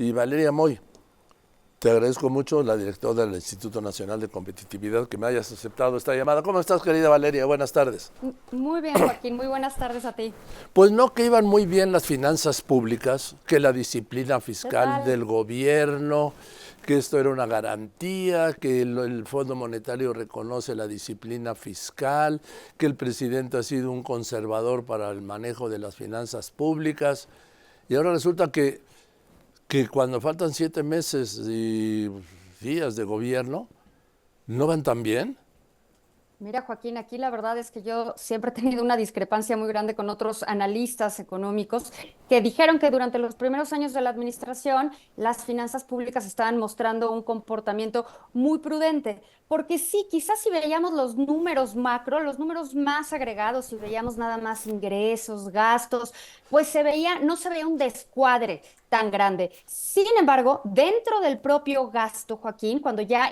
Y Valeria Moy, te agradezco mucho, la directora del Instituto Nacional de Competitividad, que me hayas aceptado esta llamada. ¿Cómo estás, querida Valeria? Buenas tardes. Muy bien, Joaquín. Muy buenas tardes a ti. Pues no que iban muy bien las finanzas públicas, que la disciplina ¿Qué fiscal tal? del gobierno, que esto era una garantía, que el Fondo Monetario reconoce la disciplina fiscal, que el presidente ha sido un conservador para el manejo de las finanzas públicas. Y ahora resulta que cuando faltan 7 meses y días de gobierno, no van tan bien. Mira, Joaquín, aquí la verdad es que yo siempre he tenido una discrepancia muy grande con otros analistas económicos que dijeron que durante los primeros años de la administración las finanzas públicas estaban mostrando un comportamiento muy prudente, porque sí, quizás si veíamos los números macro, los números más agregados, si veíamos nada más ingresos, gastos, pues no se veía un descuadre tan grande. Sin embargo, dentro del propio gasto, Joaquín,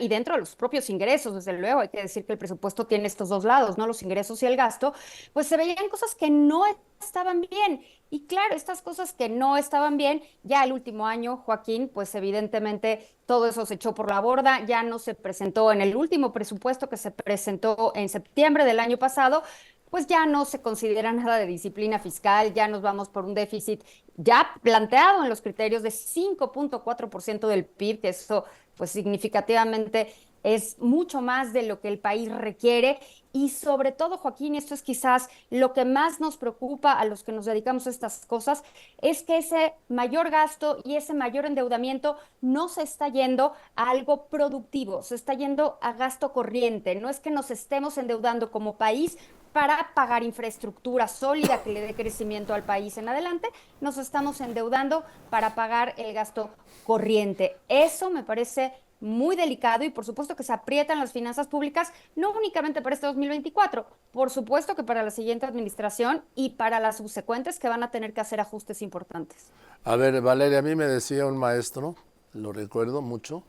y dentro de los propios ingresos, desde luego, hay que decir que el presupuesto tiene estos dos lados, ¿no? Los ingresos y el gasto, pues se veían cosas que no estaban bien. Y claro, estas cosas que no estaban bien, ya el último año, Joaquín, pues evidentemente todo eso se echó por la borda, ya no se presentó en el último presupuesto que se presentó en septiembre del año pasado, pues ya no se considera nada de disciplina fiscal, ya nos vamos por un déficit ya planteado en los criterios de 5.4% del PIB, que eso pues significativamente es mucho más de lo que el país requiere y sobre todo, Joaquín, y esto es quizás lo que más nos preocupa a los que nos dedicamos a estas cosas, es que ese mayor gasto y ese mayor endeudamiento no se está yendo a algo productivo, se está yendo a gasto corriente. No es que nos estemos endeudando como país para pagar infraestructura sólida que le dé crecimiento al país en adelante, nos estamos endeudando para pagar el gasto corriente. Eso me parece muy delicado y por supuesto que se aprietan las finanzas públicas, no únicamente para este 2024, por supuesto que para la siguiente administración y para las subsecuentes que van a tener que hacer ajustes importantes. A ver, Valeria, a mí me decía un maestro, lo recuerdo mucho,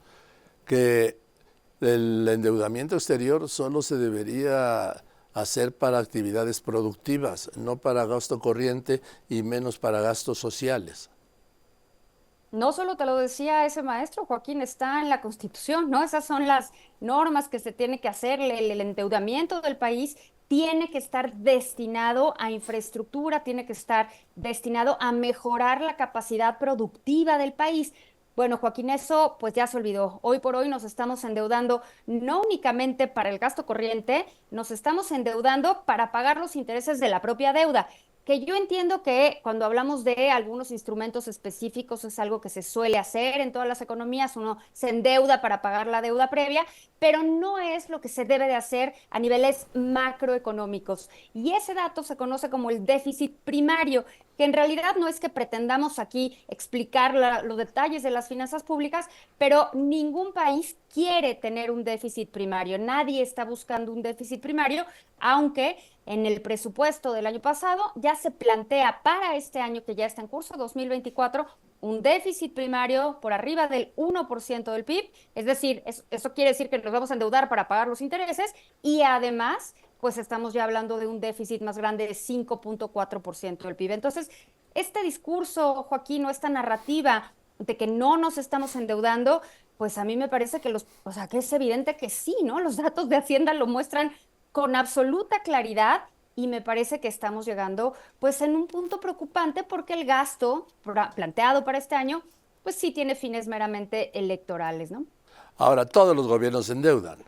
que el endeudamiento exterior solo se debería hacer para actividades productivas, no para gasto corriente y menos para gastos sociales. No solo te lo decía ese maestro, Joaquín, está en la Constitución, ¿no? Esas son las normas que se tiene que hacer. El endeudamiento del país tiene que estar destinado a infraestructura, tiene que estar destinado a mejorar la capacidad productiva del país. Bueno, Joaquín, eso pues ya se olvidó. Hoy por hoy nos estamos endeudando no únicamente para el gasto corriente, nos estamos endeudando para pagar los intereses de la propia deuda, que yo entiendo que cuando hablamos de algunos instrumentos específicos es algo que se suele hacer en todas las economías, uno se endeuda para pagar la deuda previa, pero no es lo que se debe de hacer a niveles macroeconómicos. Y ese dato se conoce como el déficit primario, que en realidad no es que pretendamos aquí explicar los detalles de las finanzas públicas, pero ningún país quiere tener un déficit primario, nadie está buscando un déficit primario, aunque en el presupuesto del año pasado ya se plantea para este año que ya está en curso, 2024, un déficit primario por arriba del 1% del PIB, es decir, eso quiere decir que nos vamos a endeudar para pagar los intereses y además, pues estamos ya hablando de un déficit más grande de 5.4% del PIB. Entonces, este discurso, Joaquín, o esta narrativa de que no nos estamos endeudando, pues a mí me parece que o sea, que es evidente que sí, ¿no? Los datos de Hacienda lo muestran con absoluta claridad y me parece que estamos llegando pues en un punto preocupante porque el gasto planteado para este año pues sí tiene fines meramente electorales, ¿no? Ahora, todos los gobiernos se endeudan.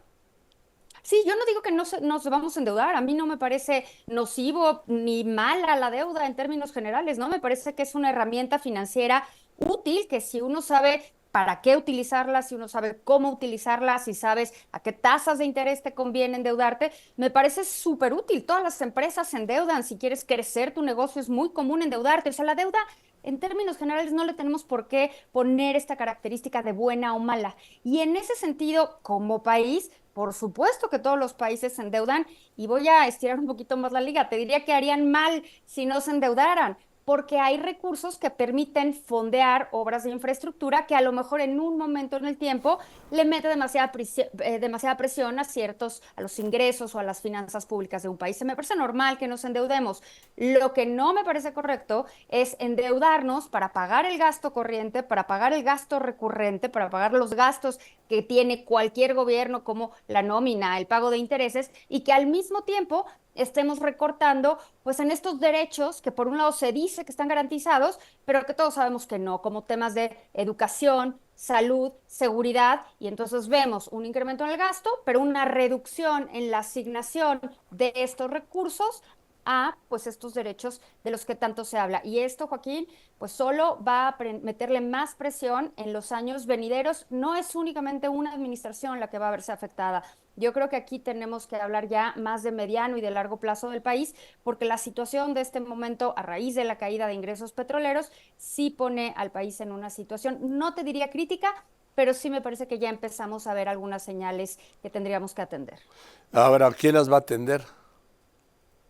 Sí, yo no digo que nos vamos a endeudar, a mí no me parece nocivo ni mala la deuda en términos generales, ¿no? Me parece que es una herramienta financiera útil que si uno sabe para qué utilizarla, si uno sabe cómo utilizarla, si sabes a qué tasas de interés te conviene endeudarte, me parece súper útil. Todas las empresas se endeudan, si quieres crecer tu negocio es muy común endeudarte, o sea, la deuda en términos generales no le tenemos por qué poner esta característica de buena o mala. Y en ese sentido, como país, por supuesto que todos los países se endeudan y voy a estirar un poquito más la liga. Te diría que harían mal si no se endeudaran, porque hay recursos que permiten fondear obras de infraestructura que a lo mejor en un momento en el tiempo le mete demasiada presión a los ingresos o a las finanzas públicas de un país. Se me parece normal que nos endeudemos. Lo que no me parece correcto es endeudarnos para pagar el gasto corriente, para pagar el gasto recurrente, para pagar los gastos que tiene cualquier gobierno como la nómina, el pago de intereses, y que al mismo tiempo estemos recortando pues en estos derechos que por un lado se dice que están garantizados, pero que todos sabemos que no, como temas de educación, salud, seguridad, y entonces vemos un incremento en el gasto, pero una reducción en la asignación de estos recursos a pues estos derechos de los que tanto se habla. Y esto, Joaquín, pues solo va a meterle más presión en los años venideros. No es únicamente una administración la que va a verse afectada. Yo creo que aquí tenemos que hablar ya más de mediano y de largo plazo del país, porque la situación de este momento, a raíz de la caída de ingresos petroleros, sí pone al país en una situación, no te diría crítica, pero sí me parece que ya empezamos a ver algunas señales que tendríamos que atender. Ahora, ¿quién las va a atender?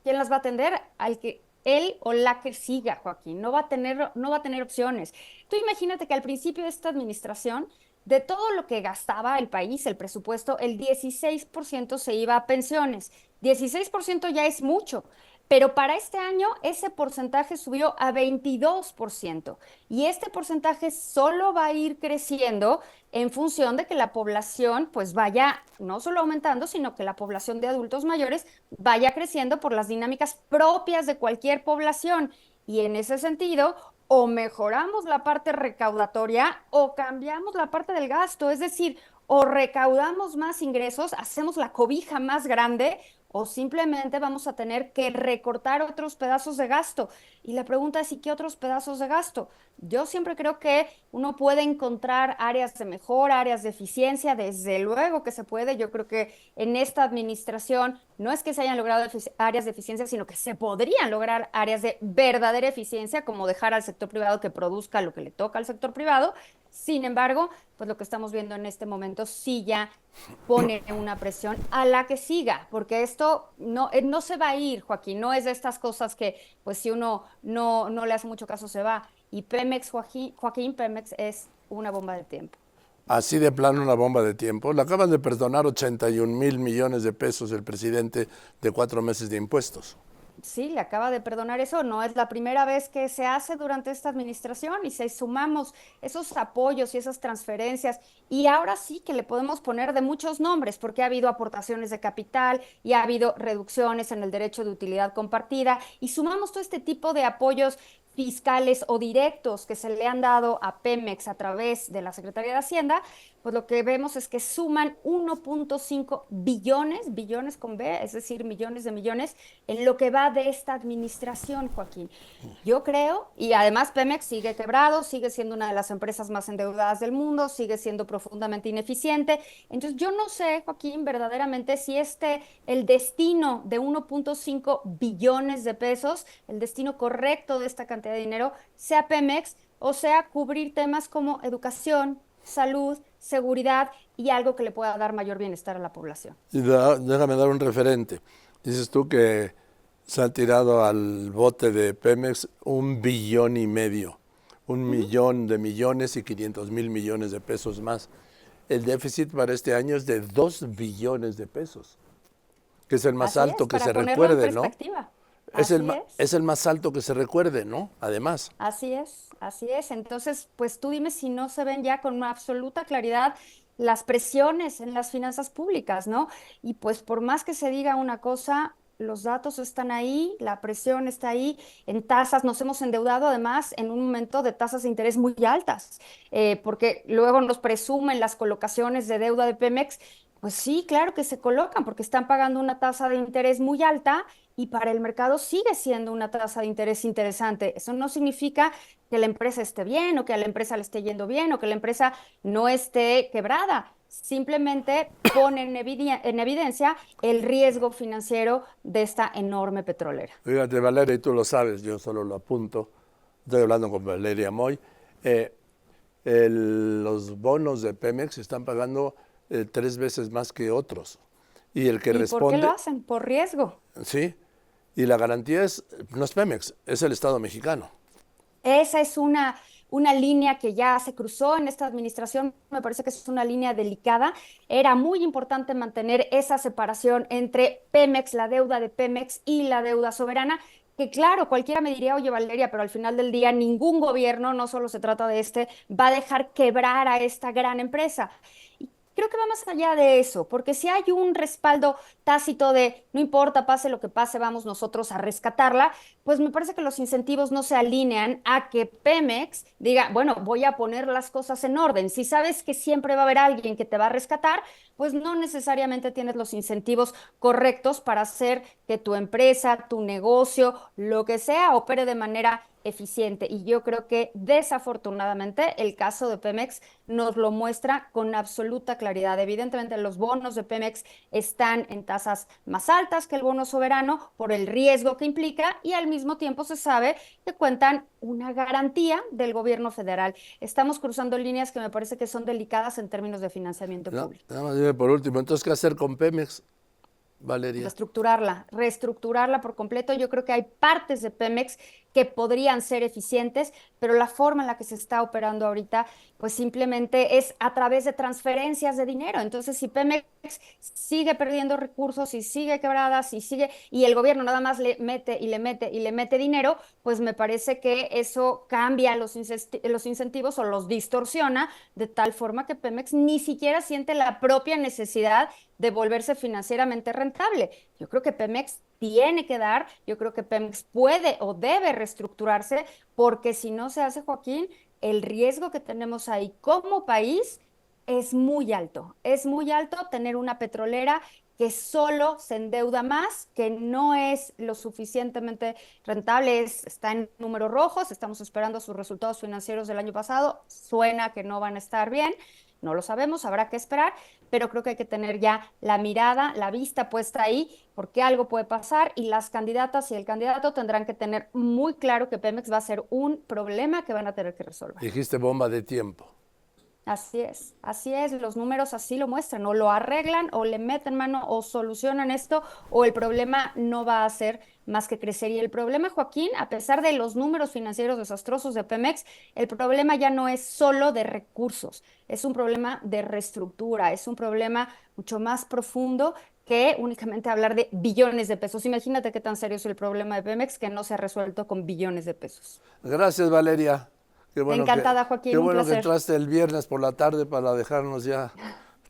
¿Quién las va a atender? Al que él o la que siga, Joaquín. No va a tener opciones. Tú imagínate que al principio de esta administración, de todo lo que gastaba el país, el presupuesto, el 16% se iba a pensiones. 16% ya es mucho, pero para este año ese porcentaje subió a 22%. Y este porcentaje solo va a ir creciendo en función de que la población pues vaya no solo aumentando, sino que la población de adultos mayores vaya creciendo por las dinámicas propias de cualquier población. Y en ese sentido, o mejoramos la parte recaudatoria o cambiamos la parte del gasto, es decir, o recaudamos más ingresos, hacemos la cobija más grande, o simplemente vamos a tener que recortar otros pedazos de gasto. Y la pregunta es, ¿y qué otros pedazos de gasto? Yo siempre creo que uno puede encontrar áreas de mejora, áreas de eficiencia, desde luego que se puede. Yo creo que en esta administración no es que se hayan logrado áreas de eficiencia, sino que se podrían lograr áreas de verdadera eficiencia, como dejar al sector privado que produzca lo que le toca al sector privado. Sin embargo, pues lo que estamos viendo en este momento sí ya pone una presión a la que siga, porque esto no se va a ir, Joaquín, no es de estas cosas que pues si uno no le hace mucho caso se va. Y Pemex, Joaquín, Pemex es una bomba de tiempo. Así de plano una bomba de tiempo. Le acaban de perdonar 81,000 millones de pesos el presidente de 4 meses de impuestos. Sí, le acaba de perdonar eso. No es la primera vez que se hace durante esta administración y si sumamos esos apoyos y esas transferencias y ahora sí que le podemos poner de muchos nombres porque ha habido aportaciones de capital y ha habido reducciones en el derecho de utilidad compartida y sumamos todo este tipo de apoyos fiscales o directos que se le han dado a Pemex a través de la Secretaría de Hacienda, pues lo que vemos es que suman 1.5 billones, billones con B, es decir, millones de millones, en lo que va de esta administración, Joaquín. Yo creo, y además Pemex sigue quebrado, sigue siendo una de las empresas más endeudadas del mundo, sigue siendo profundamente ineficiente. Entonces, yo no sé, Joaquín, verdaderamente si el destino de 1.5 billones de pesos, el destino correcto de esta cantidad de dinero, sea Pemex o sea cubrir temas como educación, salud, seguridad y algo que le pueda dar mayor bienestar a la población. Y déjame dar un referente. Dices tú que se han tirado al bote de Pemex 1,5 billones, 1,000,000 de millones y 500,000 millones de pesos más. El déficit para este año es de 2 billones de pesos, que es el más Así alto es, que para se ponerlo en recuerde, ¿no? perspectiva. Es Así es. es el más alto que se recuerde, ¿no? Además. Así es, así es. Entonces, pues tú dime si no se ven ya con una absoluta claridad las presiones en las finanzas públicas, ¿no? Y pues por más que se diga una cosa, los datos están ahí, la presión está ahí, en tasas, nos hemos endeudado además en un momento de tasas de interés muy altas, porque luego nos presumen las colocaciones de deuda de Pemex. Pues sí, claro que se colocan porque están pagando una tasa de interés muy alta y para el mercado sigue siendo una tasa de interés interesante. Eso no significa que la empresa esté bien o que a la empresa le esté yendo bien o que la empresa no esté quebrada. Simplemente pone en evidencia el riesgo financiero de esta enorme petrolera. Fíjate, Valeria, y tú lo sabes, yo solo lo apunto. Estoy hablando con Valeria Moy. Los bonos de Pemex están pagando 3 veces más que otros. Y el que ¿Y por qué responde, lo hacen? Por riesgo. sí, y la garantía no es Pemex, es el Estado mexicano. Esa es una línea que ya se cruzó en esta administración, me parece que es una línea delicada. Era muy importante mantener esa separación entre Pemex, la deuda de Pemex y la deuda soberana, que claro, cualquiera me diría, oye Valeria, pero al final del día ningún gobierno, no solo se trata de este, va a dejar quebrar a esta gran empresa. Y creo que va más allá de eso, porque si hay un respaldo tácito de no importa, pase lo que pase, vamos nosotros a rescatarla, pues me parece que los incentivos no se alinean a que Pemex diga, bueno, voy a poner las cosas en orden. Si sabes que siempre va a haber alguien que te va a rescatar, pues no necesariamente tienes los incentivos correctos para hacer que tu empresa, tu negocio, lo que sea, opere de manera eficiente. Y yo creo que desafortunadamente el caso de Pemex nos lo muestra con absoluta claridad. Evidentemente los bonos de Pemex están en tasas más altas que el bono soberano por el riesgo que implica y al mismo tiempo se sabe que cuentan una garantía del gobierno federal. Estamos cruzando líneas que me parece que son delicadas en términos de financiamiento No, público. nada más dime por último, entonces, ¿qué hacer con Pemex, Valeria? Reestructurarla por completo. Yo creo que hay partes de Pemex que podrían ser eficientes, pero la forma en la que se está operando ahorita, pues simplemente es a través de transferencias de dinero. Entonces, si Pemex sigue perdiendo recursos y sigue quebradas y sigue, y el gobierno nada más le mete y le mete y le mete dinero, pues me parece que eso cambia los incentivos o los distorsiona de tal forma que Pemex ni siquiera siente la propia necesidad de volverse financieramente rentable. Yo creo que Pemex tiene que dar, yo creo que Pemex puede o debe reestructurarse, porque si no se hace, Joaquín, el riesgo que tenemos ahí como país es muy alto. Es muy alto tener una petrolera que solo se endeuda más, que no es lo suficientemente rentable, está en números rojos, estamos esperando sus resultados financieros del año pasado, suena que no van a estar bien, no lo sabemos, habrá que esperar, pero creo que hay que tener ya la mirada, la vista puesta ahí, porque algo puede pasar y las candidatas y el candidato tendrán que tener muy claro que Pemex va a ser un problema que van a tener que resolver. Dijiste bomba de tiempo. Así es, los números así lo muestran, o lo arreglan, o le meten mano, o solucionan esto, o el problema no va a ser más que crecer. Y el problema, Joaquín, a pesar de los números financieros desastrosos de Pemex, el problema ya no es solo de recursos, es un problema de reestructura, es un problema mucho más profundo que únicamente hablar de billones de pesos. Imagínate qué tan serio es el problema de Pemex que no se ha resuelto con billones de pesos. Gracias, Valeria. Encantada, Qué Joaquín, un bueno que placer. entraste el viernes por la tarde para dejarnos ya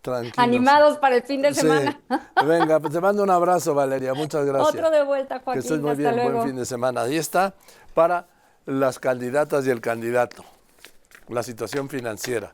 tranquilos. Animados para el fin de Sí, semana. venga, pues te mando un abrazo, Valeria. Muchas gracias. Otro de vuelta, Que estés Joaquín. muy Hasta bien. Buen luego. fin de semana. Ahí está para las candidatas y el candidato. La situación financiera.